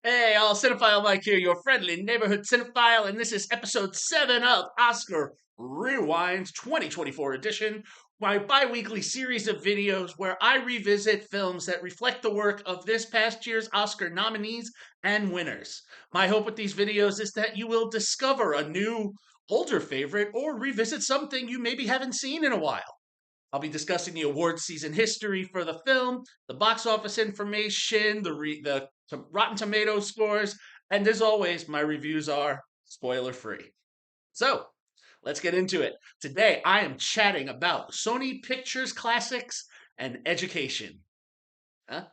Hey, all cinephile Mike here, your friendly neighborhood cinephile, and this is episode 7 of Oscar Rewind 2024 edition, my bi-weekly series of videos where I revisit films that reflect the work of this past year's Oscar nominees and winners. My hope with these videos is that you will discover a new, older favorite or revisit something you maybe haven't seen in a while. I'll be discussing the award season history for the film, the box office information, the Rotten Tomatoes scores, and as always, my reviews are spoiler free. So, let's get into it. Today, I am chatting about Sony Pictures classics and education. Huh?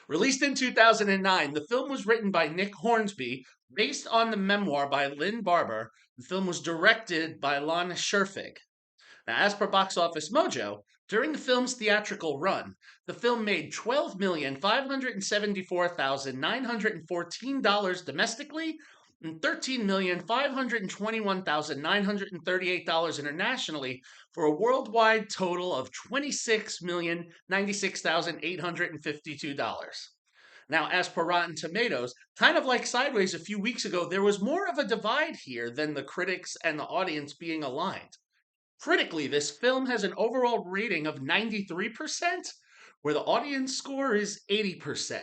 Released in 2009, the film was written by Nick Hornsby, based on the memoir by Lynn Barber. The film was directed by Lon Scherfig. Now, as per Box Office Mojo, during the film's theatrical run, the film made $12,574,914 domestically and $13,521,938 internationally for a worldwide total of $26,096,852. Now, as per Rotten Tomatoes, kind of like Sideways a few weeks ago, there was more of a divide here than the critics and the audience being aligned. Critically, this film has an overall rating of 93%, where the audience score is 80%.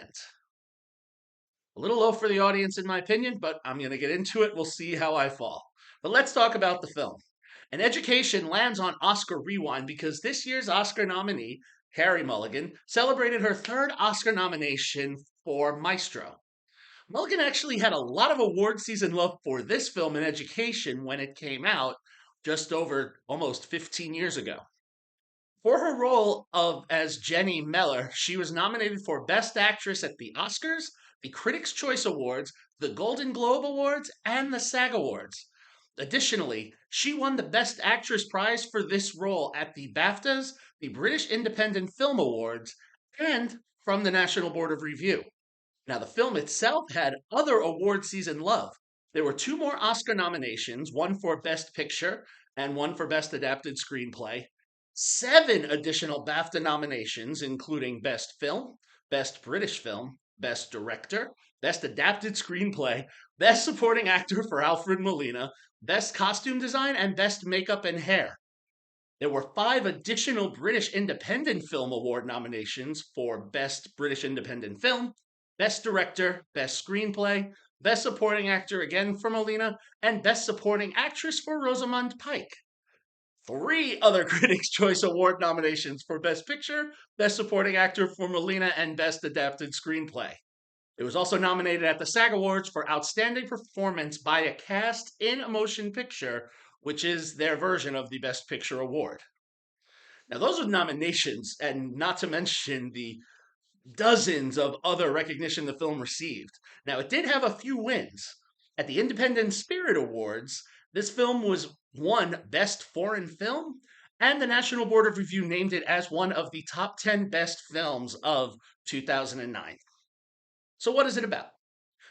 A little low for the audience, in my opinion, but I'm going to get into it. We'll see how I fall. But let's talk about the film. An Education lands on Oscar Rewind because this year's Oscar nominee, Carey Mulligan, celebrated her third Oscar nomination for Maestro. Mulligan actually had a lot of award season love for this film in Education when it came out just over almost 15 years ago. For her role of as Jenny Meller, she was nominated for Best Actress at the Oscars, the Critics' Choice Awards, the Golden Globe Awards, and the SAG Awards. Additionally, she won the Best Actress prize for this role at the BAFTAs, the British Independent Film Awards, and from the National Board of Review. Now, the film itself had other award season love. There were two more Oscar nominations, one for Best Picture and one for Best Adapted Screenplay. Seven additional BAFTA nominations, including Best Film, Best British Film, Best Director, Best Adapted Screenplay, Best Supporting Actor for Alfred Molina, Best Costume Design, and Best Makeup and Hair. There were five additional British Independent Film Award nominations for Best British Independent Film, Best Director, Best Screenplay, Best Supporting Actor again for Molina, and Best Supporting Actress for Rosamund Pike. Three other Critics' Choice Award nominations for Best Picture, Best Supporting Actor for Molina, and Best Adapted Screenplay. It was also nominated at the SAG Awards for Outstanding Performance by a Cast in a Motion Picture, which is their version of the Best Picture Award. Now, those are nominations, and not to mention the dozens of other recognition the film received. Now, it did have a few wins. At the Independent Spirit Awards, this film was won Best Foreign Film, and the National Board of Review named it as one of the top 10 best films of 2009. So, what is it about?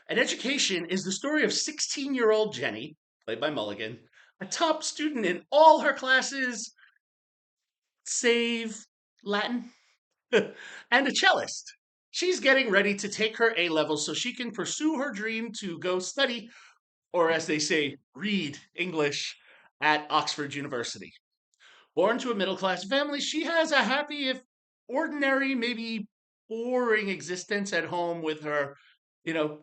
An Education is the story of 16-year-old Jenny, played by Mulligan, a top student in all her classes, save Latin, and a cellist. She's getting ready to take her A levels so she can pursue her dream to go study, or as they say, read English at Oxford University. Born to a middle class family, she has a happy, if ordinary, maybe boring existence at home with her,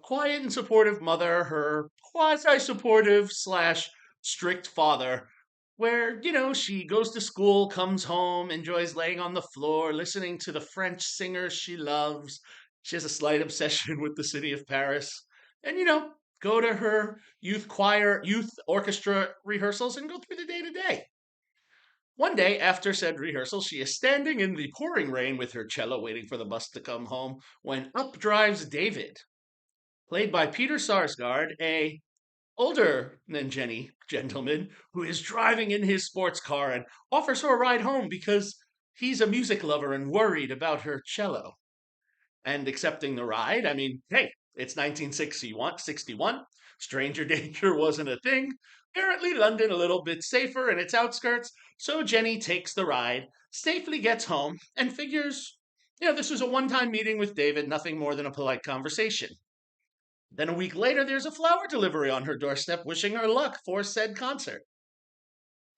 quiet and supportive mother, her quasi supportive slash strict father, where, she goes to school, comes home, enjoys laying on the floor, listening to the French singers she loves. She has a slight obsession with the city of Paris. And, go to her youth choir, youth orchestra rehearsals and go through the day to day. One day after said rehearsal, she is standing in the pouring rain with her cello waiting for the bus to come home when up drives David, played by Peter Sarsgaard, a older than Jenny gentleman who is driving in his sports car and offers her a ride home because he's a music lover and worried about her cello. And accepting the ride, I mean, hey, it's 1961. Stranger danger wasn't a thing. Apparently, London a little bit safer in its outskirts. So Jenny takes the ride, safely gets home, and figures, this was a one time meeting with David, nothing more than a polite conversation. Then a week later, there's a flower delivery on her doorstep wishing her luck for said concert.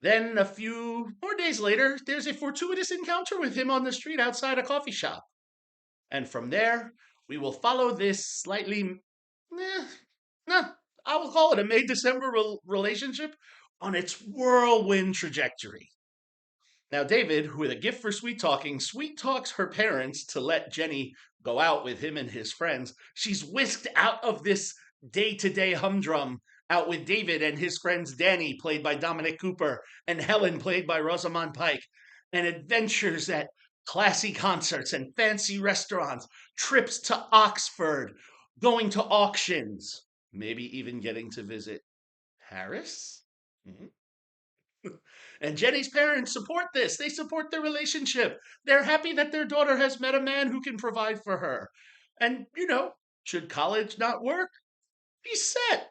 Then a few more days later, there's a fortuitous encounter with him on the street outside a coffee shop. And from there, we will follow this slightly, eh, nah, I will call it a May December relationship on its whirlwind trajectory. Now, David, with a gift for sweet talking, sweet talks her parents to let Jenny go out with him and his friends. She's whisked out of this day to day humdrum, out with David and his friends Danny, played by Dominic Cooper, and Helen, played by Rosamund Pike, and adventures at classy concerts and fancy restaurants, trips to Oxford, going to auctions, maybe even getting to visit Paris? Mm-hmm. And Jenny's parents support this. They support their relationship. They're happy that their daughter has met a man who can provide for her. And, should college not work, he's set.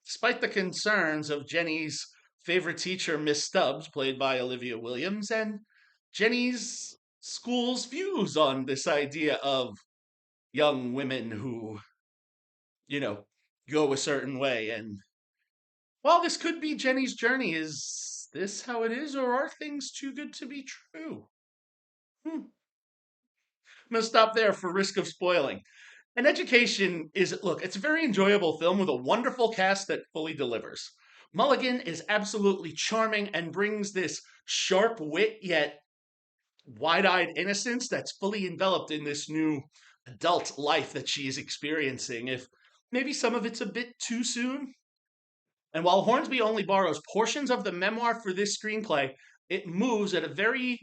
Despite the concerns of Jenny's favorite teacher, Miss Stubbs, played by Olivia Williams, and Jenny's school's views on this idea of young women who, you know, go a certain way. And while this could be Jenny's journey, is this how it is, or are things too good to be true? I'm going to stop there for risk of spoiling. An Education is, look, it's a very enjoyable film with a wonderful cast that fully delivers. Mulligan is absolutely charming and brings this sharp wit yet wide eyed innocence that's fully enveloped in this new adult life that she is experiencing. If maybe some of it's a bit too soon, and while Hornsby only borrows portions of the memoir for this screenplay, it moves at a very,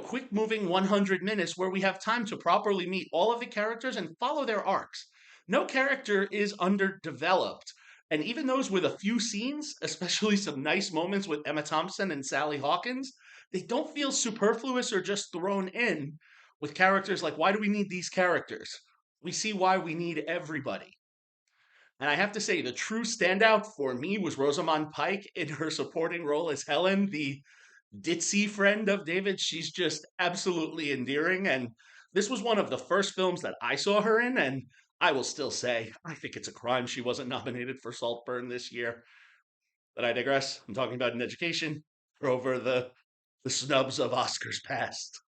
quick moving 100 minutes where we have time to properly meet all of the characters and follow their arcs. No character is underdeveloped. And even those with a few scenes, especially some nice moments with Emma Thompson and Sally Hawkins, they don't feel superfluous or just thrown in with characters like, why do we need these characters? We see why we need everybody. And I have to say, the true standout for me was Rosamund Pike in her supporting role as Helen, the ditzy friend of David. She's just absolutely endearing. And this was one of the first films that I saw her in. And I will still say, I think it's a crime she wasn't nominated for Saltburn this year. But I digress. I'm talking about An Education over the snubs of Oscars past.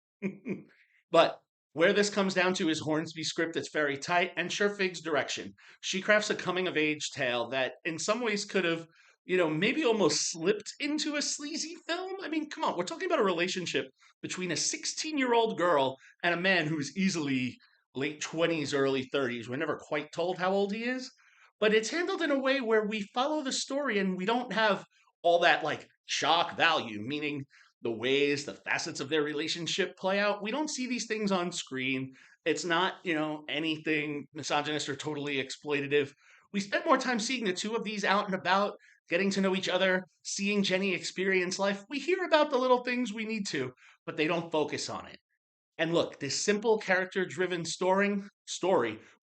But where this comes down to is Hornsby's script that's very tight and Scherfig's direction. She crafts a coming of age tale that in some ways could have, maybe almost slipped into a sleazy film. I mean, come on, we're talking about a relationship between a 16-year-old girl and a man who's easily late 20s, early 30s. We're never quite told how old he is, but it's handled in a way where we follow the story and we don't have all that like shock value, meaning the ways, the facets of their relationship play out. We don't see these things on screen. It's not, anything misogynist or totally exploitative. We spend more time seeing the two of these out and about, getting to know each other, seeing Jenny experience life. We hear about the little things we need to, but they don't focus on it. And look, this simple character driven story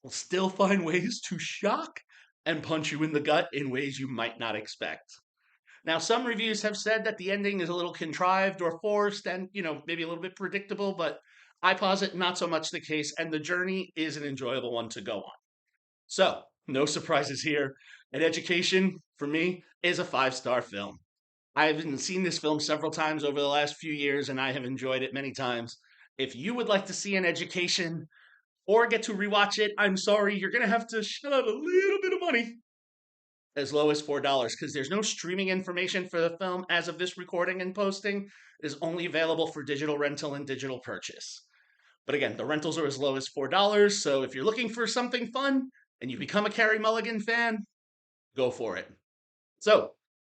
will still find ways to shock and punch you in the gut in ways you might not expect. Now, some reviews have said that the ending is a little contrived or forced and, maybe a little bit predictable, but I posit not so much the case, and the journey is an enjoyable one to go on. So, no surprises here. An Education, for me, is a 5-star film. I've seen this film several times over the last few years, and I have enjoyed it many times. If you would like to see An Education or get to rewatch it, I'm sorry, you're going to have to shell out a little bit of money, as low as $4, because there's no streaming information for the film as of this recording and posting. It is only available for digital rental and digital purchase. But again, the rentals are as low as $4, so if you're looking for something fun and you become a Carey Mulligan fan, go for it. So,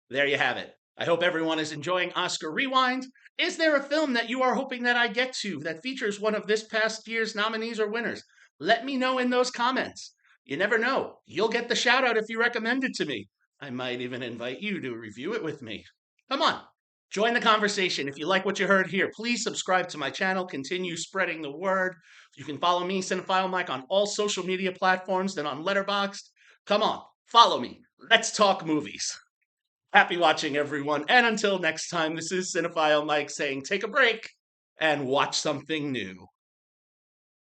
there you have it. I hope everyone is enjoying Oscar Rewind. Is there a film that you are hoping that I get to that features one of this past year's nominees or winners? Let me know in those comments. You never know. You'll get the shout out if you recommend it to me. I might even invite you to review it with me. Come on, join the conversation. If you like what you heard here, please subscribe to my channel. Continue spreading the word. You can follow me, Cinephile Mike, on all social media platforms and on Letterboxd. Come on, follow me. Let's talk movies. Happy watching, everyone. And until next time, this is Cinephile Mike saying take a break and watch something new.